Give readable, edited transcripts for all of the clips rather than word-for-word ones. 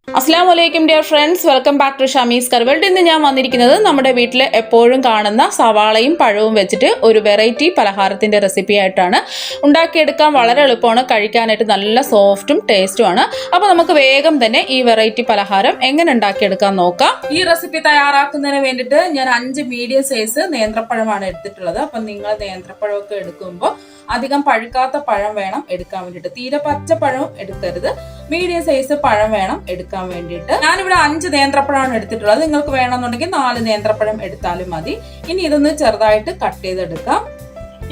അസ്സലാമലൈക്കും dear friends, welcome back to Shami's car world. ഇന്ന് ഞാൻ വന്നിരിക്കുന്നത് നമ്മുടെ വീട്ടിൽ എപ്പോഴും കാണുന്ന സവാളയും പഴവും വെച്ചിട്ട് ഒരു വെറൈറ്റി പലഹാരത്തിൻ്റെ റെസിപ്പി ആയിട്ടാണ്. ഉണ്ടാക്കിയെടുക്കാൻ വളരെ എളുപ്പമാണ്, കഴിക്കാനായിട്ട് നല്ല സോഫ്റ്റും ടേസ്റ്റുമാണ്. അപ്പോൾ നമുക്ക് വേഗം തന്നെ ഈ വെറൈറ്റി പലഹാരം എങ്ങനെ ഉണ്ടാക്കിയെടുക്കാൻ നോക്കാം. ഈ റെസിപ്പി തയ്യാറാക്കുന്നതിന് വേണ്ടിയിട്ട് ഞാൻ 5 മീഡിയം സൈസ് നേന്ത്രപ്പഴമാണ് എടുത്തിട്ടുള്ളത്. അപ്പം നിങ്ങൾ നേന്ത്രപ്പഴമൊക്കെ എടുക്കുമ്പോൾ അധികം പഴുക്കാത്ത പഴം വേണം എടുക്കാൻ വേണ്ടിയിട്ട്. തീരെ പച്ച പഴവും എടുക്കരുത്, മീഡിയം സൈസ് പഴം വേണം എടുക്കാൻ വേണ്ടിയിട്ട്. ഞാനിവിടെ 5 നേന്ത്രപ്പഴമാണ് എടുത്തിട്ടുള്ളത്. നിങ്ങൾക്ക് വേണമെന്നുണ്ടെങ്കിൽ 4 നേന്ത്രപ്പഴം എടുത്താലും മതി. ഇനി ഇതൊന്ന് ചെറുതായിട്ട് കട്ട് ചെയ്തെടുക്കാം.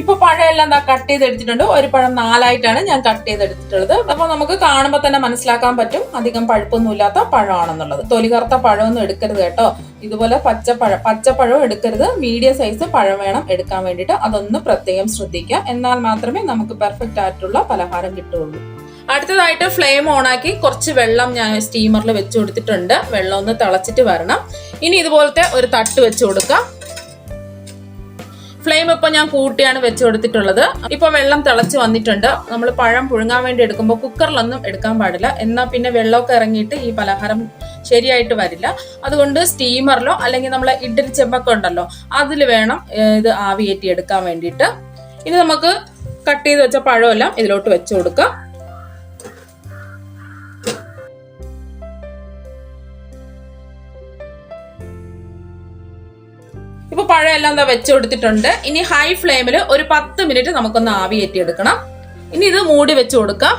ഇപ്പൊ പഴം എല്ലാം കട്ട് ചെയ്തെടുത്തിട്ടുണ്ട്. ഒരു പഴം 4ആയിട്ടാണ് ഞാൻ കട്ട് ചെയ്തെടുത്തിട്ടുള്ളത്. അപ്പൊ നമുക്ക് കാണുമ്പോൾ തന്നെ മനസ്സിലാക്കാൻ പറ്റും അധികം പഴുപ്പൊന്നും ഇല്ലാത്ത പഴമാണെന്നുള്ളത്. തൊലി കറുത്ത പഴമൊന്നും എടുക്കരുത് കേട്ടോ. ഇതുപോലെ പച്ചപ്പഴവും എടുക്കരുത്. മീഡിയം സൈസ് പഴം വേണം എടുക്കാൻ വേണ്ടിയിട്ട്. അതൊന്ന് പ്രത്യേകം ശ്രദ്ധിക്കുക. എന്നാൽ മാത്രമേ നമുക്ക് പെർഫെക്റ്റ് ആയിട്ടുള്ള പലഹാരം കിട്ടുള്ളൂ. അടുത്തതായിട്ട് ഫ്ലെയിം ഓണാക്കി കുറച്ച് വെള്ളം ഞാൻ സ്റ്റീമറിൽ വെച്ച് കൊടുത്തിട്ടുണ്ട്. വെള്ളം ഒന്ന് തിളച്ചിട്ട് വരണം. ഇനി ഇതുപോലത്തെ ഒരു തട്ട് വെച്ച് കൊടുക്കാം. ഫ്ലെയിം ഇപ്പൊ ഞാൻ കൂട്ടിയാണ് വെച്ച് കൊടുത്തിട്ടുള്ളത്. ഇപ്പൊ വെള്ളം തിളച്ച് വന്നിട്ടുണ്ട്. നമ്മൾ പഴം പുഴുങ്ങാൻ വേണ്ടി എടുക്കുമ്പോൾ കുക്കറിലൊന്നും എടുക്കാൻ പാടില്ല. എന്നാൽ പിന്നെ വെള്ളമൊക്കെ ഇറങ്ങിയിട്ട് ഈ പലഹാരം ശരിയായിട്ട് വരില്ല. അതുകൊണ്ട് സ്റ്റീമറിലോ അല്ലെങ്കിൽ നമ്മളെ ഇഡ്ഡലി ചെമ്പൊക്കെ ഉണ്ടല്ലോ, അതിൽ വേണം ഇത് ആവിയേറ്റി എടുക്കാൻ വേണ്ടിയിട്ട്. ഇനി നമുക്ക് കട്ട് ചെയ്ത് വെച്ച പഴമെല്ലാം ഇതിലോട്ട് വെച്ച് കൊടുക്കാം. ഇപ്പൊ പഴം എല്ലാം വെച്ച് കൊടുത്തിട്ടുണ്ട്. ഇനി ഹൈ ഫ്ലെയിമിൽ ഒരു 10 മിനിറ്റ് നമുക്കൊന്ന് ആവിയേറ്റി എടുക്കണം. ഇനി ഇത് മൂടി വെച്ച് കൊടുക്കാം.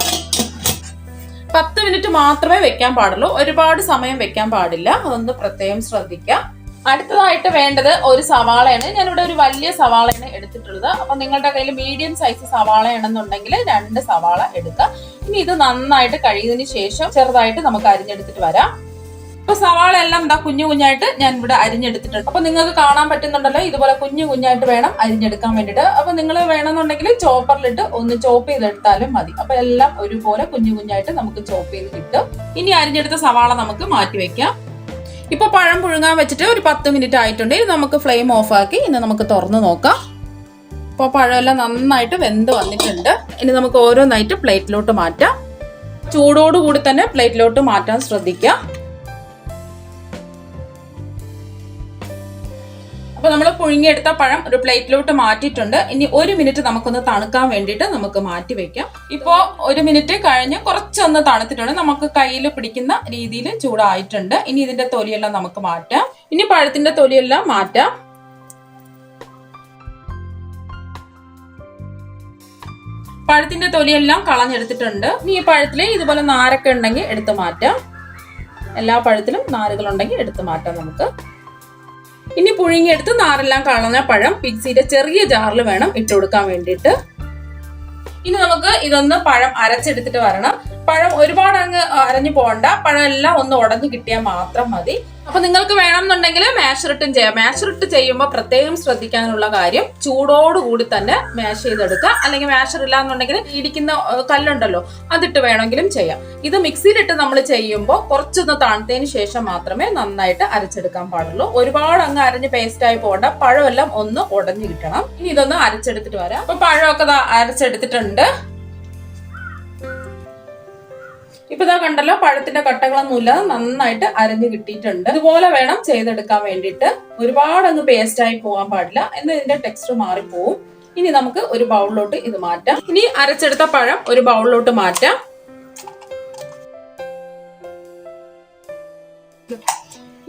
10 മിനിറ്റ് മാത്രമേ വെക്കാൻ പാടുള്ളൂ, ഒരുപാട് സമയം വെക്കാൻ പാടില്ല. അതൊന്ന് പ്രത്യേകം ശ്രദ്ധിക്കാം. അടുത്തതായിട്ട് വേണ്ടത് ഒരു സവാളയാണ്. ഞാനിവിടെ ഒരു വലിയ സവാളയാണ് എടുത്തിട്ടുള്ളത്. അപ്പൊ നിങ്ങളുടെ കയ്യിൽ മീഡിയം സൈസ് സവാളയാണെന്നുണ്ടെങ്കിൽ 2 സവാള എടുക്കുക. ഇനി ഇത് നന്നായിട്ട് കഴുകിയതിന് ശേഷം ചെറുതായിട്ട് നമുക്ക് അരിഞ്ഞെടുത്തിട്ട് വരാം. അപ്പൊ സവാള എല്ലാം കുഞ്ഞു കുഞ്ഞായിട്ട് ഞാൻ ഇവിടെ അരിഞ്ഞെടുത്തിട്ടുണ്ട്. അപ്പൊ നിങ്ങൾക്ക് കാണാൻ പറ്റുന്നുണ്ടല്ലോ, ഇതുപോലെ കുഞ്ഞു കുഞ്ഞായിട്ട് വേണം അരിഞ്ഞെടുക്കാൻ വേണ്ടിയിട്ട്. അപ്പൊ നിങ്ങൾ വേണമെന്നുണ്ടെങ്കിൽ ചോപ്പറിലിട്ട് ഒന്ന് ചോപ്പ് ചെയ്തെടുത്താലും മതി. അപ്പൊ എല്ലാം ഒരുപോലെ കുഞ്ഞു കുഞ്ഞായിട്ട് നമുക്ക് ചോപ്പ് ചെയ്ത് കിട്ടും. ഇനി അരിഞ്ഞെടുത്ത സവാള നമുക്ക് മാറ്റി വെക്കാം. ഇപ്പൊ പഴം പുഴുങ്ങാൻ വെച്ചിട്ട് ഒരു 10 മിനിറ്റ് ആയിട്ടുണ്ട്. ഇനി നമുക്ക് ഫ്ലെയിം ഓഫ് ആക്കി ഇന്ന് നമുക്ക് തുറന്ന് നോക്കാം. അപ്പോൾ പഴമെല്ലാം നന്നായിട്ട് വെന്ത് വന്നിട്ടുണ്ട്. ഇനി നമുക്ക് ഓരോന്നായിട്ട് പ്ലേറ്റിലോട്ട് മാറ്റാം. ചൂടോടുകൂടി തന്നെ പ്ലേറ്റിലോട്ട് മാറ്റാൻ ശ്രദ്ധിക്കാം. അപ്പൊ നമ്മൾ പുഴുങ്ങിയെടുത്ത പഴം ഒരു പ്ലേറ്റിലോട്ട് മാറ്റിയിട്ടുണ്ട്. ഇനി 1 മിനിറ്റ് നമുക്കൊന്ന് തണുക്കാൻ വേണ്ടിയിട്ട് നമുക്ക് മാറ്റി വെക്കാം. ഇപ്പോ 1 മിനിറ്റ് കഴിഞ്ഞ് കുറച്ചൊന്ന് തണുത്തിട്ടുണ്ട്. നമുക്ക് കയ്യിൽ പിടിക്കുന്ന രീതിയിൽ ചൂടായിട്ടുണ്ട്. ഇനി ഇതിന്റെ തൊലിയെല്ലാം നമുക്ക് മാറ്റാം. ഇനി പഴത്തിന്റെ തൊലിയെല്ലാം മാറ്റാം. പഴത്തിന്റെ തൊലിയെല്ലാം കളഞ്ഞെടുത്തിട്ടുണ്ട്. ഇനി ഈ പഴത്തില് ഇതുപോലെ നാരൊക്കെ ഉണ്ടെങ്കിൽ എടുത്ത് മാറ്റാം. എല്ലാ പഴത്തിലും നാരുകളുണ്ടെങ്കിൽ എടുത്ത് മാറ്റാം നമുക്ക്. ഇനി പുഴുങ്ങിയെടുത്ത് നാരെല്ലാം കളഞ്ഞ പഴം മിക്സിയുടെ ചെറിയ ജാറിൽ വേണം ഇട്ട് കൊടുക്കാൻ വേണ്ടിയിട്ട്. ഇനി നമുക്ക് ഇതൊന്ന് പഴം അരച്ചെടുത്തിട്ട് വരണം. പഴം ഒരുപാട് അങ്ങ് അരഞ്ഞു പോകണ്ട, പഴം എല്ലാം ഒന്ന് ഉടഞ്ഞു കിട്ടിയാൽ മാത്രം മതി. അപ്പൊ നിങ്ങൾക്ക് വേണമെന്നുണ്ടെങ്കിൽ മാഷറിട്ടും ചെയ്യാം. മാഷറിട്ട് ചെയ്യുമ്പോൾ പ്രത്യേകം ശ്രദ്ധിക്കാനുള്ള കാര്യം ചൂടോടുകൂടി തന്നെ മാഷ് ചെയ്തെടുക്കുക. അല്ലെങ്കിൽ മാഷർ ഇല്ലാന്നുണ്ടെങ്കിൽ ഇടിക്കുന്ന കല്ലുണ്ടല്ലോ, അതിട്ട് വേണമെങ്കിലും ചെയ്യാം. ഇത് മിക്സിയിലിട്ട് നമ്മൾ ചെയ്യുമ്പോൾ കുറച്ചൊന്ന് തണുത്തതിന് ശേഷം മാത്രമേ നന്നായിട്ട് അരച്ചെടുക്കാൻ പാടുള്ളൂ. ഒരുപാട് അങ്ങ് അരഞ്ഞ് പേസ്റ്റായി പോകണ്ട, പഴമെല്ലാം ഒന്ന് ഉടഞ്ഞു കിട്ടണം. ഇനി ഇതൊന്ന് അരച്ചെടുത്തിട്ട് വരാം. അപ്പൊ പഴമൊക്കെ അരച്ചെടുത്തിട്ടുണ്ട്. ഇപ്പൊ ഇതാ കണ്ടല്ലോ, പഴത്തിന്റെ കട്ടകളൊന്നും ഇല്ലാതെ നന്നായിട്ട് അരഞ്ഞു കിട്ടിയിട്ടുണ്ട്. ഇതുപോലെ വേണം ചെയ്തെടുക്കാൻ വേണ്ടിയിട്ട്. ഒരുപാട് അങ്ങ് പേസ്റ്റ് ആയി പോകാൻ പാടില്ല, എന്ന് ഇതിന്റെ ടെക്സ്ചർ മാറിപ്പോവും. ഇനി നമുക്ക് ഒരു ബൗളിലോട്ട് ഇത് മാറ്റാം. ഇനി അരച്ചെടുത്ത പഴം ഒരു ബൗളിലോട്ട് മാറ്റാം.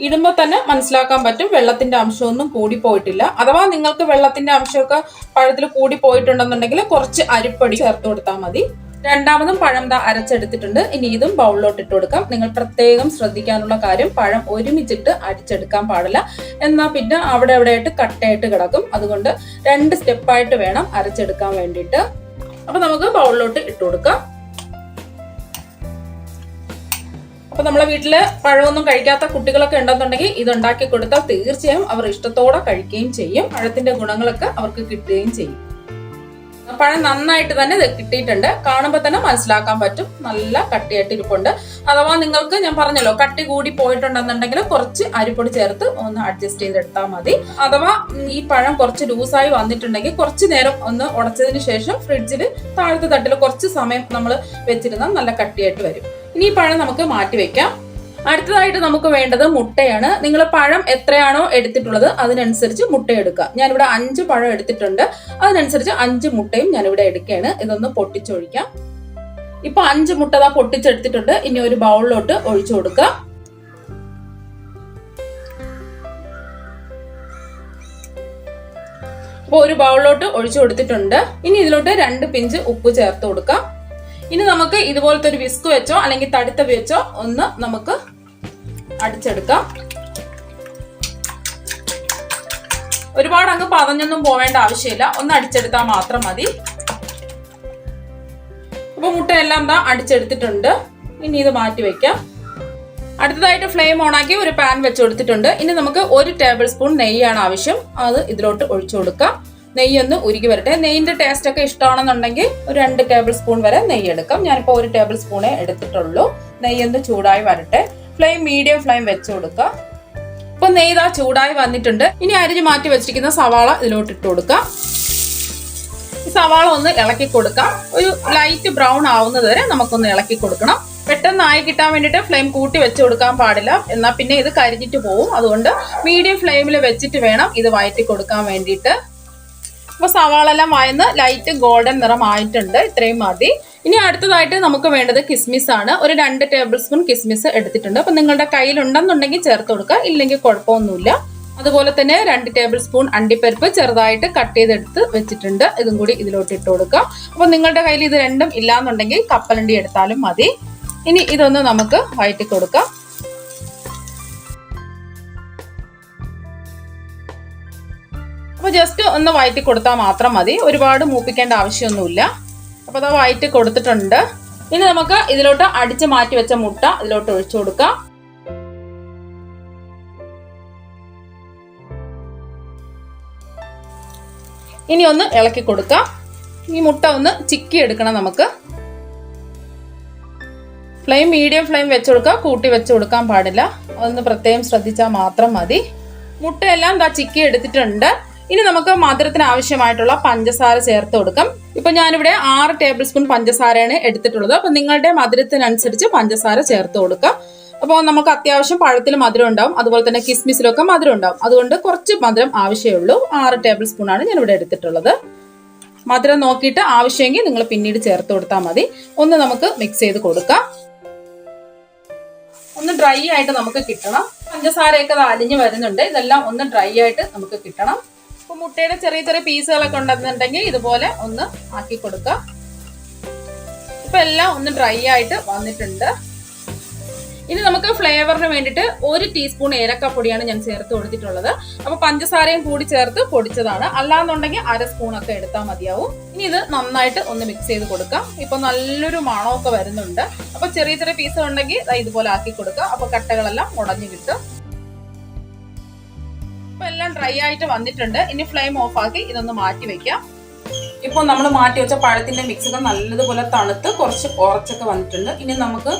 ഇടുമ്പോൾ തന്നെ മനസ്സിലാക്കാൻ പറ്റും വെള്ളത്തിന്റെ അംശമൊന്നും കൂടി പോയിട്ടില്ല. അഥവാ നിങ്ങൾക്ക് വെള്ളത്തിന്റെ അംശമൊക്കെ പഴത്തിൽ കൂടി പോയിട്ടുണ്ടെന്നുണ്ടെങ്കിൽ കുറച്ച് അരിപ്പൊടി ചേർത്ത് കൊടുത്താൽ മതി. രണ്ടാമതും പഴം അരച്ചെടുത്തിട്ടുണ്ട്. ഇനി ഇതും ബൗളിലോട്ട് ഇട്ട് കൊടുക്കാം. നിങ്ങൾ പ്രത്യേകം ശ്രദ്ധിക്കാനുള്ള കാര്യം പഴം ഒരുമിച്ചിട്ട് അടിച്ചെടുക്കാൻ പാടില്ല, എന്നാൽ പിന്നെ അവിടെ എവിടെയായിട്ട് കട്ടയായിട്ട് കിടക്കും. അതുകൊണ്ട് 2 സ്റ്റെപ്പായിട്ട് വേണം അരച്ചെടുക്കാൻ വേണ്ടിയിട്ട്. അപ്പൊ നമുക്ക് ബൗളിലോട്ട് ഇട്ട് കൊടുക്കാം. അപ്പൊ നമ്മളെ വീട്ടില് പഴമൊന്നും കഴിക്കാത്ത കുട്ടികളൊക്കെ ഉണ്ടെന്നുണ്ടെങ്കിൽ ഇതുണ്ടാക്കി കൊടുത്താൽ തീർച്ചയായും അവർ ഇഷ്ടത്തോടെ കഴിക്കുകയും ചെയ്യും. പഴത്തിന്റെ ഗുണങ്ങളൊക്കെ അവർക്ക് കിട്ടുകയും ചെയ്യും. പഴം നന്നായിട്ട് തന്നെ കിട്ടിയിട്ടുണ്ട്. കാണുമ്പോൾ തന്നെ മനസ്സിലാക്കാൻ പറ്റും നല്ല കട്ടിയായിട്ട് ഇരിപ്പുണ്ട്. അഥവാ നിങ്ങൾക്ക് ഞാൻ പറഞ്ഞല്ലോ കട്ടി കൂടി പോയിട്ടുണ്ടെന്നുണ്ടെങ്കിൽ കുറച്ച് അരിപ്പൊടി ചേർത്ത് ഒന്ന് അഡ്ജസ്റ്റ് ചെയ്തെടുത്താൽ മതി. അഥവാ ഈ പഴം കുറച്ച് ലൂസായി വന്നിട്ടുണ്ടെങ്കിൽ കുറച്ച് നേരം ഒന്ന് ഉടച്ചതിന് ശേഷം ഫ്രിഡ്ജിൽ താഴത്തെ തട്ടിൽ കുറച്ച് സമയം നമ്മൾ വെച്ചിരുന്നാൽ നല്ല കട്ടിയായിട്ട് വരും. ഇനി ഈ പഴം നമുക്ക് മാറ്റി വെക്കാം. അടുത്തതായിട്ട് നമുക്ക് വേണ്ടത് മുട്ടയാണ്. നിങ്ങൾ പഴം എത്രയാണോ എടുത്തിട്ടുള്ളത് അതിനനുസരിച്ച് മുട്ട എടുക്കുക. ഞാനിവിടെ 5 പഴം എടുത്തിട്ടുണ്ട്, അതിനനുസരിച്ച് 5 മുട്ടയും ഞാനിവിടെ എടുക്കുകയാണ്. ഇതൊന്ന് പൊട്ടിച്ചൊഴിക്കാം. ഇപ്പൊ 5 മുട്ട പൊട്ടിച്ചെടുത്തിട്ടുണ്ട്. ഇനി ഒരു ബൗളിലോട്ട് ഒഴിച്ചു കൊടുക്കുക. അപ്പൊ ഒരു ബൗളിലോട്ട് ഒഴിച്ചു കൊടുത്തിട്ടുണ്ട്. ഇനി ഇതിലോട്ട് 2 പിഞ്ച് ഉപ്പ് ചേർത്ത് കൊടുക്കാം. ഇനി നമുക്ക് ഇതുപോലത്തെ ഒരു വിസ്ക് വെച്ചോ അല്ലെങ്കിൽ തടിത്തവി വെച്ചോ ഒന്ന് നമുക്ക് അടിച്ചെടുക്കാം. ഒരുപാട് അങ്ങ് പതഞ്ഞൊന്നും പോവേണ്ട ആവശ്യമില്ല, ഒന്ന് അടിച്ചെടുത്താൽ മാത്രം മതി. അപ്പൊ മുട്ടയെല്ലാം അടിച്ചെടുത്തിട്ടുണ്ട്. ഇനി ഇത് മാറ്റി വെക്കാം. അടുത്തതായിട്ട് ഫ്ലെയിം ഓണാക്കി ഒരു പാൻ വെച്ച് കൊടുത്തിട്ടുണ്ട്. ഇനി നമുക്ക് 1 ടേബിൾ സ്പൂൺ നെയ്യാണ് ആവശ്യം. അത് ഇതിലോട്ട് ഒഴിച്ചു കൊടുക്കാം. നെയ്യ് ഒന്ന് ഉരുകി വരട്ടെ. നെയ്യിന്റെ ടേസ്റ്റ് ഒക്കെ ഇഷ്ടമാണെന്നുണ്ടെങ്കിൽ ഒരു 2 ടേബിൾ സ്പൂൺ വരെ നെയ്യ് എടുക്കാം. ഞാനിപ്പോൾ 1 ടേബിൾ സ്പൂണേ എടുത്തിട്ടുള്ളൂ. നെയ്യ് ഒന്ന് ചൂടായി വരട്ടെ. ഫ്ലെയിം മീഡിയം ഫ്ലെയിം വെച്ച് കൊടുക്കുക. ഇപ്പൊ നെയ്യ് ചൂടായി വന്നിട്ടുണ്ട്. ഇനി അരിഞ്ഞ് മാറ്റി വെച്ചിരിക്കുന്ന സവാള ഇതിലോട്ട് ഇട്ട് കൊടുക്കാം. ഈ സവാള ഒന്ന് ഇളക്കി കൊടുക്കാം. ഒരു ലൈറ്റ് ബ്രൗൺ ആവുന്നത് വരെ നമുക്കൊന്ന് ഇളക്കി കൊടുക്കണം. പെട്ടെന്ന് ആയി കിട്ടാൻ വേണ്ടിയിട്ട് ഫ്ലെയിം കൂട്ടി വെച്ച് കൊടുക്കാൻ പാടില്ല, എന്നാൽ പിന്നെ ഇത് കരിഞ്ഞിട്ട് പോവും. അതുകൊണ്ട് മീഡിയം ഫ്ലെയിമിൽ വെച്ചിട്ട് വേണം ഇത് വഴറ്റി കൊടുക്കാൻ വേണ്ടിയിട്ട്. അപ്പൊ സവാള എല്ലാം വഴന്ന് ലൈറ്റ് ഗോൾഡൻ നിറം ആയിട്ടുണ്ട്. ഇത്രയും മതി. ഇനി അടുത്തതായിട്ട് നമുക്ക് വേണ്ടത് കിസ്മിസ് ആണ്. ഒരു 2 ടേബിൾ സ്പൂൺ കിസ്മിസ് എടുത്തിട്ടുണ്ട്. അപ്പൊ നിങ്ങളുടെ കയ്യിൽ ഉണ്ടെന്നുണ്ടെങ്കിൽ ചേർത്ത് കൊടുക്കുക, ഇല്ലെങ്കിൽ കുഴപ്പമൊന്നുമില്ല. അതുപോലെ തന്നെ 2 ടേബിൾ സ്പൂൺ അണ്ടിപ്പരിപ്പ് ചെറുതായിട്ട് കട്ട് ചെയ്തെടുത്ത് വെച്ചിട്ടുണ്ട്. ഇതും കൂടി ഇതിലോട്ട് ഇട്ട് കൊടുക്കാം. അപ്പൊ നിങ്ങളുടെ കയ്യിൽ ഇത് രണ്ടും ഇല്ലാന്നുണ്ടെങ്കിൽ കപ്പലണ്ടി എടുത്താലും മതി. ഇനി ഇതൊന്ന് നമുക്ക് വഴറ്റി കൊടുക്കാം. അപ്പൊ ജസ്റ്റ് ഒന്ന് വഴറ്റി കൊടുത്താൽ മാത്രം മതി, ഒരുപാട് മൂപ്പിക്കേണ്ട ആവശ്യമൊന്നുമില്ല. അപ്പൊ അത് വഴറ്റി കൊടുത്തിട്ടുണ്ട്. ഇനി നമുക്ക് ഇതിലോട്ട് അടിച്ച് മാറ്റി വെച്ച മുട്ട ഇതിലോട്ട് ഒഴിച്ചു കൊടുക്കാം. ഇനി ഒന്ന് ഇളക്കി കൊടുക്കാം. ഈ മുട്ട ഒന്ന് ചിക്കി എടുക്കണം നമുക്ക്. ഫ്ലെയിം മീഡിയം ഫ്ലെയിം വെച്ച് കൊടുക്കുക, കൂട്ടി വെച്ച് കൊടുക്കാൻ പാടില്ല. അതൊന്ന് പ്രത്യേകം ശ്രദ്ധിച്ചാൽ മാത്രം മതി. മുട്ടയെല്ലാം ചിക്കി എടുത്തിട്ടുണ്ട്. ഇനി നമുക്ക് മധുരത്തിന് ആവശ്യമായിട്ടുള്ള പഞ്ചസാര ചേർത്ത് കൊടുക്കാം. ഇപ്പൊ ഞാനിവിടെ 6 ടേബിൾ സ്പൂൺ പഞ്ചസാരയാണ് എടുത്തിട്ടുള്ളത്. അപ്പൊ നിങ്ങളുടെ മധുരത്തിനനുസരിച്ച് പഞ്ചസാര ചേർത്ത് കൊടുക്കാം. അപ്പോൾ നമുക്ക് അത്യാവശ്യം പഴത്തിൽ മധുരം ഉണ്ടാവും, അതുപോലെ തന്നെ കിസ്മിസിലൊക്കെ മധുരം ഉണ്ടാവും. അതുകൊണ്ട് കുറച്ച് മധുരം ആവശ്യമുള്ളൂ. 6 ടേബിൾ സ്പൂൺ ആണ് ഞാൻ ഇവിടെ എടുത്തിട്ടുള്ളത്. മധുരം നോക്കിയിട്ട് ആവശ്യമെങ്കിൽ നിങ്ങൾ പിന്നീട് ചേർത്ത് കൊടുത്താൽ മതി. ഒന്ന് നമുക്ക് മിക്സ് ചെയ്ത് കൊടുക്കാം. ഒന്ന് ഡ്രൈ ആയിട്ട് നമുക്ക് കിട്ടണം. പഞ്ചസാരയൊക്കെ അലിഞ്ഞ് വരുന്നുണ്ട്. ഇതെല്ലാം ഒന്ന് ഡ്രൈ ആയിട്ട് നമുക്ക് കിട്ടണം. അപ്പൊ മുട്ടയുടെ ചെറിയ ചെറിയ പീസുകളൊക്കെ ഉണ്ടെന്നുണ്ടെങ്കിൽ ഇതുപോലെ ഒന്ന് ആക്കി കൊടുക്കുക. ഇപ്പൊ എല്ലാം ഒന്ന് ഡ്രൈ ആയിട്ട് വന്നിട്ടുണ്ട്. ഇനി നമുക്ക് ഫ്ലേവറിന് വേണ്ടിയിട്ട് 1 ടീസ്പൂൺ ഏലക്കപ്പൊടിയാണ് ഞാൻ ചേർത്ത് കൊടുത്തിട്ടുള്ളത്. അപ്പൊ പഞ്ചസാരയും കൂടി ചേർത്ത് പൊടിച്ചതാണ്. അല്ലാന്നുണ്ടെങ്കിൽ 1/2 സ്പൂണൊക്കെ എടുത്താൽ മതിയാവും. ഇനി ഇത് നന്നായിട്ട് ഒന്ന് മിക്സ് ചെയ്ത് കൊടുക്കാം. ഇപ്പൊ നല്ലൊരു മണമൊക്കെ വരുന്നുണ്ട്. അപ്പൊ ചെറിയ ചെറിയ പീസ് ഉണ്ടെങ്കിൽ ഇതുപോലെ ആക്കി കൊടുക്കുക. അപ്പൊ കട്ടകളെല്ലാം ഉടഞ്ഞു കിട്ടും. ഇപ്പൊ എല്ലാം ഡ്രൈ ആയിട്ട് വന്നിട്ടുണ്ട്. ഇനി ഫ്ലെയിം ഓഫ് ആക്കി ഇതൊന്ന് മാറ്റി വെക്കാം. ഇപ്പൊ നമ്മൾ മാറ്റി വെച്ച പഴത്തിന്റെ മിക്സൊക്കെ നല്ലതുപോലെ തണുത്ത് കുറച്ച് ഉറച്ചൊക്കെ വന്നിട്ടുണ്ട്. ഇനി നമുക്ക്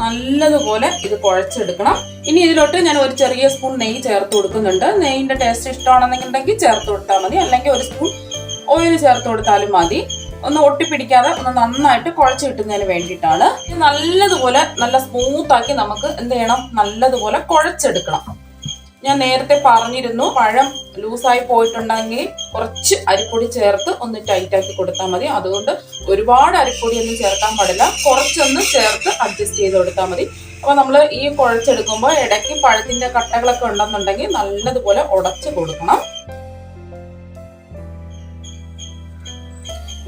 നല്ലതുപോലെ ഇത് കുഴച്ചെടുക്കണം. ഇനി ഇതിലോട്ട് ഞാൻ ഒരു ചെറിയ സ്പൂൺ നെയ്യ് ചേർത്ത് കൊടുക്കുന്നുണ്ട്. നെയ്യിന്റെ ടേസ്റ്റ് ഇഷ്ടമാണെന്നുണ്ടെങ്കിൽ ചേർത്ത് കൊടുത്താൽ മതി, അല്ലെങ്കിൽ 1 സ്പൂൺ ഓയിൽ ചേർത്ത് കൊടുത്താലും മതി. ഒന്ന് ഒട്ടിപ്പിടിക്കാതെ ഒന്ന് നന്നായിട്ട് കുഴച്ച് കിട്ടുന്നതിന് വേണ്ടിയിട്ടാണ്. ഇത് നല്ലതുപോലെ നല്ല സ്മൂത്ത് ആക്കി നമുക്ക് എന്ത് ചെയ്യണം, നല്ലതുപോലെ കുഴച്ചെടുക്കണം. ഞാൻ നേരത്തെ പറഞ്ഞിരുന്നു, പഴം ലൂസായി പോയിട്ടുണ്ടെങ്കിൽ കുറച്ച് അരിപ്പൊടി ചേർത്ത് ഒന്ന് ടൈറ്റ് ആക്കി കൊടുത്താൽ മതി. അതുകൊണ്ട് ഒരുപാട് അരിപ്പൊടി ഒന്നും ചേർക്കാൻ പാടില്ല, കുറച്ചൊന്ന് ചേർത്ത് അഡ്ജസ്റ്റ് ചെയ്ത് കൊടുത്താൽ മതി. അപ്പൊ നമ്മൾ ഈ കുഴച്ചെടുക്കുമ്പോൾ ഇടയ്ക്ക് പഴത്തിന്റെ കട്ടകളൊക്കെ ഉണ്ടെന്നുണ്ടെങ്കിൽ നല്ലതുപോലെ ഉടച്ചു കൊടുക്കണം.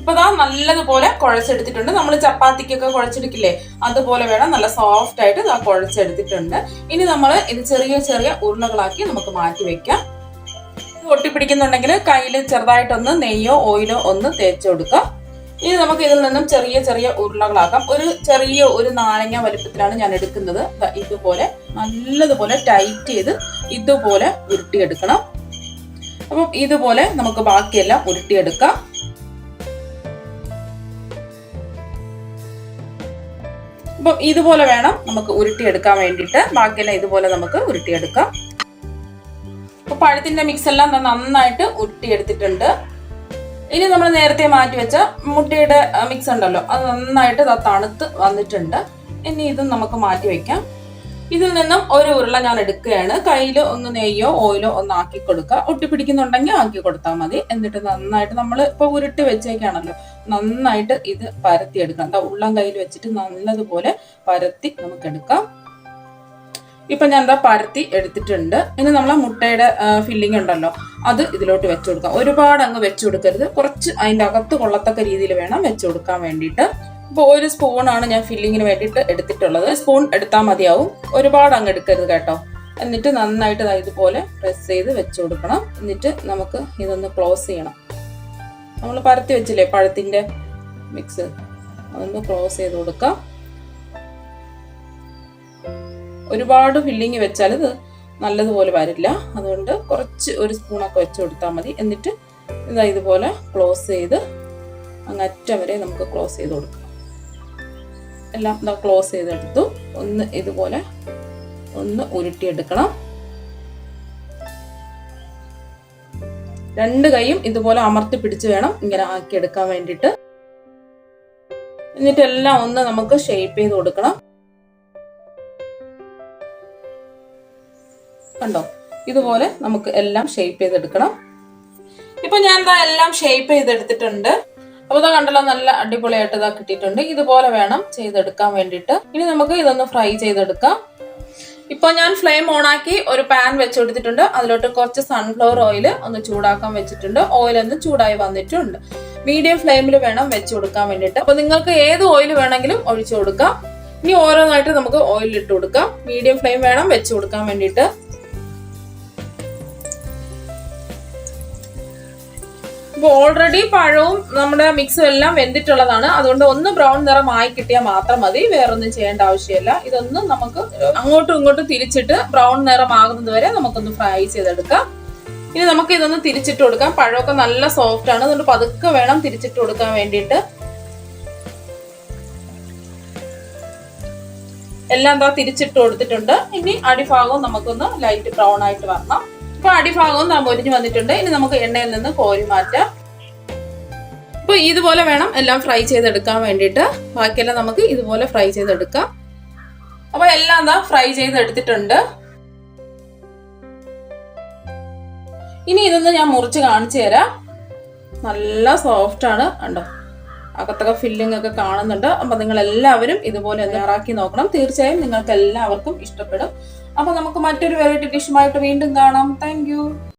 ഇപ്പൊ നല്ലതുപോലെ കുഴച്ചെടുത്തിട്ടുണ്ട്. നമ്മൾ ചപ്പാത്തിക്കൊക്കെ കുഴച്ചെടുക്കില്ലേ, അതുപോലെ വേണം, നല്ല സോഫ്റ്റ് ആയിട്ട് കുഴച്ചെടുത്തിട്ടുണ്ട്. ഇനി നമ്മൾ ഇത് ചെറിയ ചെറിയ ഉരുളകളാക്കി നമുക്ക് മാറ്റി വെക്കാം. ഒട്ടിപ്പിടിക്കുന്നുണ്ടെങ്കിൽ കയ്യിൽ ചെറുതായിട്ടൊന്ന് നെയ്യോ ഓയിലോ ഒന്ന് തേച്ച് കൊടുക്കാം. ഇനി നമുക്ക് ഇതിൽ നിന്നും ചെറിയ ചെറിയ ഉരുളകളാക്കാം. ഒരു നാരങ്ങ വലുപ്പത്തിലാണ് ഞാൻ എടുക്കുന്നത്. ഇതുപോലെ നല്ലതുപോലെ ടൈറ്റ് ചെയ്ത് ഇതുപോലെ ഉരുട്ടിയെടുക്കണം. അപ്പം ഇതുപോലെ നമുക്ക് ബാക്കിയെല്ലാം ഉരുട്ടിയെടുക്കാം. അപ്പം ഇതുപോലെ വേണം നമുക്ക് ഉരുട്ടിയെടുക്കാൻ വേണ്ടിയിട്ട്. ബാക്കിയെല്ലാം ഇതുപോലെ നമുക്ക് ഉരുട്ടിയെടുക്കാം. അപ്പൊ പഴത്തിന്റെ മിക്സ് എല്ലാം നന്നായിട്ട് ഉരുട്ടിയെടുത്തിട്ടുണ്ട്. ഇനി നമ്മൾ നേരത്തെ മാറ്റി വെച്ച മുട്ടയുടെ മിക്സ് ഉണ്ടല്ലോ, അത് നന്നായിട്ട് തണുത്ത് വന്നിട്ടുണ്ട്. ഇനി ഇതും നമുക്ക് മാറ്റി വെക്കാം. ഇതിൽ നിന്നും ഒരു ഉരുള ഞാൻ എടുക്കുകയാണ്. കയ്യിൽ ഒന്ന് നെയ്യോ ഓയിലോ ഒന്ന് ആക്കി കൊടുക്കുക. ഒട്ടിപ്പിടിക്കുന്നുണ്ടെങ്കിൽ ആക്കി കൊടുത്താൽ മതി. എന്നിട്ട് നന്നായിട്ട് നമ്മൾ ഇപ്പൊ ഉരുട്ടി വെച്ചേക്കാണല്ലോ, നന്നായിട്ട് ഇത് പരത്തി എടുക്കാം. എന്താ ഉള്ളം കയ്യിൽ വെച്ചിട്ട് നല്ലതുപോലെ പരത്തി നമുക്ക് എടുക്കാം. ഇപ്പൊ ഞാൻ എന്താ പരത്തി എടുത്തിട്ടുണ്ട്. ഇനി നമ്മളെ മുട്ടയുടെ ഫില്ലിംഗ് ഉണ്ടല്ലോ, അത് ഇതിലോട്ട് വെച്ചു കൊടുക്കാം. ഒരുപാട് അങ്ങ് വെച്ചു കൊടുക്കരുത്, കുറച്ച് അതിൻ്റെ അകത്ത് കൊള്ളത്തക്ക രീതിയിൽ വേണം വെച്ചു കൊടുക്കാൻ വേണ്ടിയിട്ട്. ഇപ്പോൾ 1 സ്പൂണാണ് ഞാൻ ഫില്ലിങ്ങിന് വേണ്ടിയിട്ട് എടുത്തിട്ടുള്ളത്. സ്പൂൺ എടുത്താൽ മതിയാവും, ഒരുപാട് അങ്ങ് എടുക്കരുത് കേട്ടോ. എന്നിട്ട് നന്നായിട്ട് ഇതുപോലെ പ്രസ് ചെയ്ത് വെച്ചു കൊടുക്കണം. എന്നിട്ട് നമുക്ക് ഇതൊന്ന് ക്ലോസ് ചെയ്യണം. നമ്മൾ പരത്തി വെച്ചില്ലേ പഴത്തിൻ്റെ മിക്സ്, അതൊന്ന് ക്ലോസ് ചെയ്ത് കൊടുക്കാം. ഒരുപാട് ഫില്ലിങ് വെച്ചാൽ ഇത് നല്ലതുപോലെ വരില്ല, അതുകൊണ്ട് കുറച്ച് 1 സ്പൂണൊക്കെ വെച്ച് കൊടുത്താൽ മതി. എന്നിട്ട് ഇതുപോലെ ക്ലോസ് ചെയ്ത് അങ്ങറ്റം വരെ നമുക്ക് ക്ലോസ് ചെയ്ത് കൊടുക്കാം. എല്ലാം ക്ലോസ് ചെയ്തെടുത്തു. ഒന്ന് ഇതുപോലെ ഒന്ന് ഉരുട്ടിയെടുക്കണം. 2 കൈയും ഇതുപോലെ അമർത്തി പിടിച്ച് വേണം ഇങ്ങനെ ആക്കിയെടുക്കാൻ വേണ്ടിയിട്ട്. എന്നിട്ട് എല്ലാം ഒന്ന് നമുക്ക് ഷേപ്പ് ചെയ്ത് കൊടുക്കണം. കണ്ടോ, ഇതുപോലെ നമുക്ക് എല്ലാം ഷേപ്പ് ചെയ്തെടുക്കണം. ഇപ്പൊ ഞാൻ എല്ലാം ഷേപ്പ് ചെയ്തെടുത്തിട്ടുണ്ട്. അപ്പോൾ കണ്ടല്ലോ, നല്ല അടിപൊളിയായിട്ട് കിട്ടിയിട്ടുണ്ട്. ഇതുപോലെ വേണം ചെയ്തെടുക്കാൻ വേണ്ടിയിട്ട്. ഇനി നമുക്ക് ഇതൊന്ന് ഫ്രൈ ചെയ്തെടുക്കാം. ഇപ്പൊ ഞാൻ ഫ്ലെയിം ഓണാക്കി ഒരു പാൻ വെച്ച് കൊടുത്തിട്ടുണ്ട്. അതിലോട്ട് കുറച്ച് സൺഫ്ലവർ ഓയിൽ ഒന്ന് ചൂടാക്കാൻ വെച്ചിട്ടുണ്ട്. ഓയിൽ ഒന്ന് ചൂടായി വന്നിട്ടുണ്ട്. മീഡിയം ഫ്ലെയിമിൽ വേണം വെച്ച് കൊടുക്കാൻ വേണ്ടിയിട്ട്. അപ്പൊ നിങ്ങൾക്ക് ഏത് ഓയിൽ വേണമെങ്കിലും ഒഴിച്ചു കൊടുക്കാം. ഇനി ഓരോന്നായിട്ട് നമുക്ക് ഓയിൽ ഇട്ട് കൊടുക്കാം. മീഡിയം ഫ്ലെയിം വേണം വെച്ച് കൊടുക്കാൻ വേണ്ടിയിട്ട്. ഇപ്പൊ ഓൾറെഡി പഴവും നമ്മുടെ മിക്സും എല്ലാം വെന്തിട്ടുള്ളതാണ്. അതുകൊണ്ട് ഒന്ന് ബ്രൗൺ നിറമായി കിട്ടിയാൽ മാത്രം മതി, വേറൊന്നും ചെയ്യേണ്ട ആവശ്യമില്ല. ഇതൊന്നും നമുക്ക് അങ്ങോട്ടും ഇങ്ങോട്ടും തിരിച്ചിട്ട് ബ്രൗൺ നിറമാകുന്നത് വരെ നമുക്കൊന്ന് ഫ്രൈ ചെയ്തെടുക്കാം. ഇനി നമുക്ക് ഇതൊന്ന് തിരിച്ചിട്ട് കൊടുക്കാം. പഴമൊക്കെ നല്ല സോഫ്റ്റ് ആണ്, അതുകൊണ്ട് പതുക്കെ വേണം തിരിച്ചിട്ട് കൊടുക്കാൻ വേണ്ടിയിട്ട്. എല്ലാം തിരിച്ചിട്ട് കൊടുത്തിട്ടുണ്ട്. ഇനി അടിഭാഗവും നമുക്കൊന്ന് ലൈറ്റ് ബ്രൗൺ ആയിട്ട് വരണം. ഇപ്പൊ അടിഭാഗവും പൊരിഞ്ഞു വന്നിട്ടുണ്ട്. ഇനി നമുക്ക് എണ്ണയിൽ നിന്ന് കോരി മാറ്റാം. ഇപ്പൊ ഇതുപോലെ വേണം എല്ലാം ഫ്രൈ ചെയ്തെടുക്കാൻ വേണ്ടിയിട്ട്. ബാക്കിയെല്ലാം നമുക്ക് ഇതുപോലെ ഫ്രൈ ചെയ്തെടുക്കാം. അപ്പൊ എല്ലാം ഫ്രൈ ചെയ്തെടുത്തിട്ടുണ്ട്. ഇനി ഇതൊന്ന് ഞാൻ മുറിച്ച് കാണിച്ചു തരാം. നല്ല സോഫ്റ്റ് ആണ്, കണ്ടോ, അകത്തൊക്കെ ഫില്ലിംഗ് ഒക്കെ കാണുന്നുണ്ട്. അപ്പൊ നിങ്ങൾ എല്ലാവരും ഇതുപോലെ തയ്യാറാക്കി നോക്കണം. തീർച്ചയായും നിങ്ങൾക്ക് എല്ലാവർക്കും ഇഷ്ടപ്പെടും. അപ്പൊ നമുക്ക് മറ്റൊരു വെറൈറ്റി ഡിഷുമായിട്ട് വീണ്ടും കാണാം. Thank you.